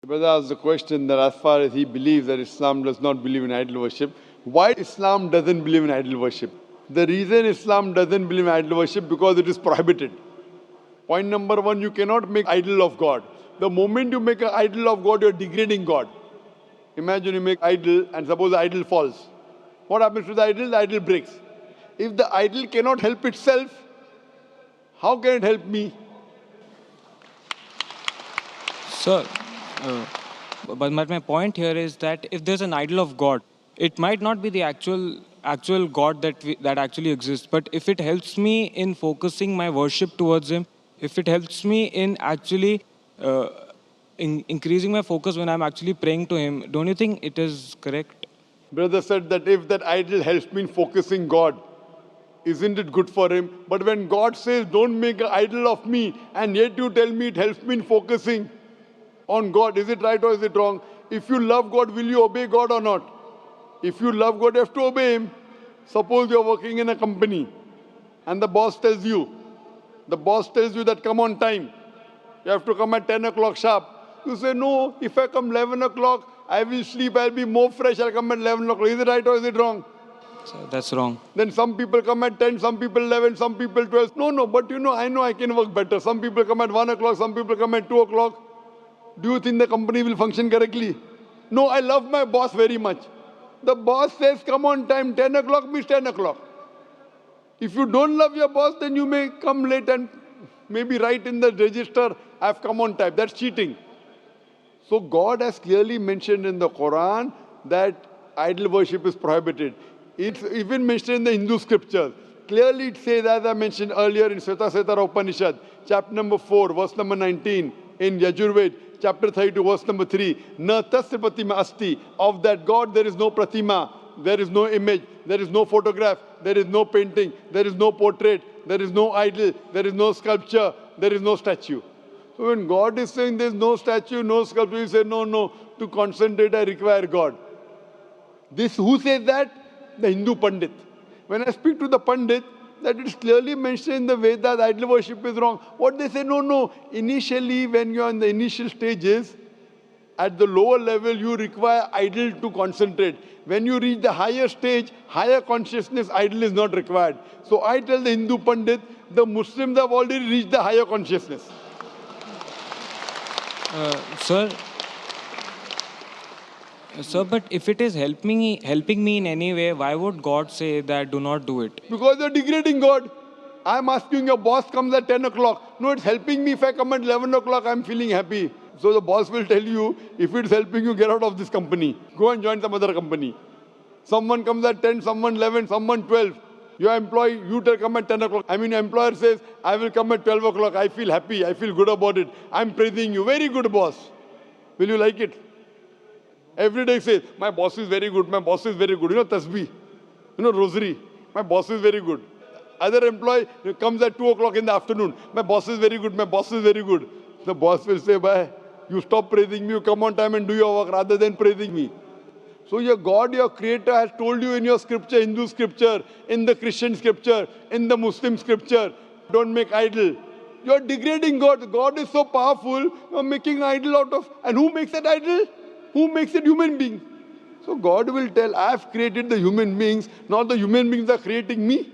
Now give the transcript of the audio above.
The brother asked the question that as far as he believes that Islam does not believe in idol worship, why Islam doesn't believe in idol worship? The reason Islam doesn't believe in idol worship because it is prohibited. Point number one, you cannot make idol of God. The moment you make an idol of God, you're degrading God. Imagine you make idol and suppose the idol falls. What happens to the idol? The idol breaks. If the idol cannot help itself, how can it help me? Sir, uh, but my point here is that if there's an idol of God, it might not be the actual God that actually exists. But if it helps me in focusing my worship towards Him, if it helps me in actually uh, increasing my focus when I'm actually praying to Him, don't you think it is correct? Brother said that if that idol helps me in focusing God, isn't it good for him? But when God says, don't make an idol of me, and yet you tell me it helps me in focusing on God, is it right or is it wrong? If you love God, will you obey God or not? If you love God, you have to obey Him. Suppose you're working in a company and the boss tells you that come on time. You have to come at 10 o'clock sharp. You say, no, if I come 11 o'clock, I will sleep, I'll be more fresh, I'll come at 11 o'clock. Is it right or is it wrong? So that's wrong. Then some people come at 10, some people 11, some people 12. No, but I know I can work better. Some people come at 1 o'clock, some people come at 2 o'clock. Do you think the company will function correctly? No, I love my boss very much. The boss says, come on time, 10 o'clock means 10 o'clock. If you don't love your boss, then you may come late and maybe write in the register, I've come on time. That's cheating. So God has clearly mentioned in the Quran that idol worship is prohibited. It's even mentioned in the Hindu scriptures. Clearly it says, as I mentioned earlier in Svetasvatara Upanishad, chapter number 4, verse number 19, in Yajurved, chapter 32, verse number 3, Na tasya pratima asti. Of that God there is no pratima, there is no image, there is no photograph, there is no painting, there is no portrait, there is no idol, there is no sculpture, there is no statue. So when God is saying there is no statue, no sculpture, you say, no, to concentrate I require God. This, who says that? The Hindu Pandit. When I speak to the Pandit, that it's clearly mentioned in the Vedas, idol worship is wrong. What they say, no. Initially, when you are in the initial stages, at the lower level, you require idol to concentrate. When you reach the higher stage, higher consciousness, idol is not required. So I tell the Hindu Pandit, the Muslims have already reached the higher consciousness. Sir, Sir, but if it is helping me in any way, why would God say that do not do it? Because you're degrading God. I'm asking your boss comes at 10 o'clock. No, it's helping me. If I come at 11 o'clock, I'm feeling happy. So the boss will tell you, if it's helping you, get out of this company. Go and join some other company. Someone comes at 10, someone 11, someone 12. Your employee, you tell come at 10 o'clock. I mean, your employer says, I will come at 12 o'clock. I feel happy. I feel good about it. I'm praising you. Very good, boss. Will you like it? Every day says, my boss is very good, my boss is very good. Tasbih, rosary. My boss is very good. Other employee comes at 2 o'clock in the afternoon. My boss is very good, my boss is very good. The boss will say, bye, you stop praising me, you come on time and do your work rather than praising me. So your God, your creator has told you in your scripture, Hindu scripture, in the Christian scripture, in the Muslim scripture, don't make idol. You're degrading God. God is so powerful, you're making idol out of, and who makes that idol? Who makes it human being? So God will tell, I have created the human beings, not the human beings are creating me.